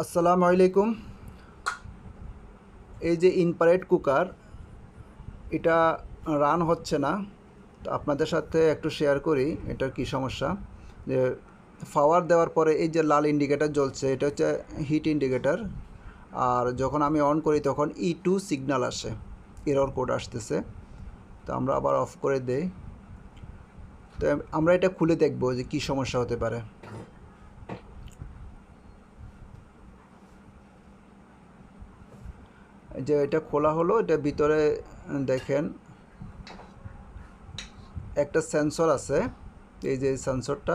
আসসালামু আলাইকুম। এই যে ইনফ্রারেড কুকার, এটা রান হচ্ছে না। তো আপনাদের সাথে একটু শেয়ার করি এটার কি সমস্যা। যে পাওয়ার দেওয়ার পরে এই যে লাল ইন্ডিকেটার জ্বলছে, এটা হচ্ছে হিট ইন্ডিকেটার। আর যখন আমি অন করি তখন E2 সিগন্যাল আসে, এরর কোড আসতেছে। তো আমরা আবার অফ করে দেই। তো আমরা এটা খুলে দেখব যে কি সমস্যা হতে পারে। যে এটা খোলা হলো, এটা ভিতরে দেখেন একটা সেন্সর আছে। এই যে সেন্সরটা,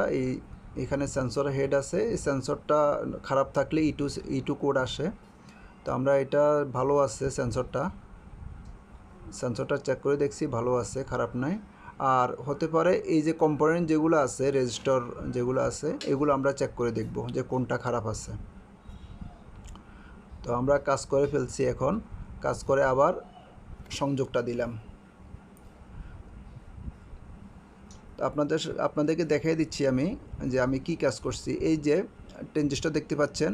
এখানে সেন্সর হেড আছে। এই সেন্সরটা খারাপ থাকলে ই টু কোড আসে। তো আমরা এটা ভালো আছে সেন্সরটা চেক করে দেখছি, ভালো আছে, খারাপ নাই। আর হতে পারে এই যে কম্পোনেন্ট যেগুলো আছে, রেজিস্টার যেগুলো আছে, এগুলো আমরা চেক করে দেখব যে কোনটা খারাপ আছে। তো আমরা কাজ করে ফেলছি, এখন কাজ করে আবার সংযোগটা দিলাম। আপনাদেরকে দেখিয়ে দিচ্ছি আমি যে আমি কি কাজ করছি। এই যে ট্রানজিস্টর দেখতে পাচ্ছেন,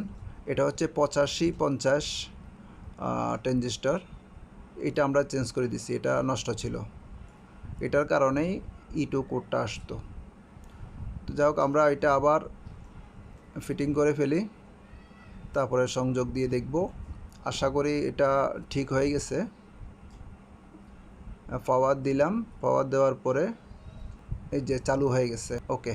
এটা হচ্ছে 8550 ট্রানজিস্টর। এটা আমরা চেঞ্জ করে দিছি, এটা নষ্ট ছিল, এটার কারণেই E2 কোডটা আসতো। তো যাই হোক, আমরা এটা আবার ফিটিং করে ফেলি, তারপরে সংযোগ দিয়ে দেখব। আশা করি এটা ঠিক হয়ে গেছে। পাওয়ার দিলাম, পাওয়ার দেওয়ার পরে এই যে চালু হয়ে গেছে। ওকে।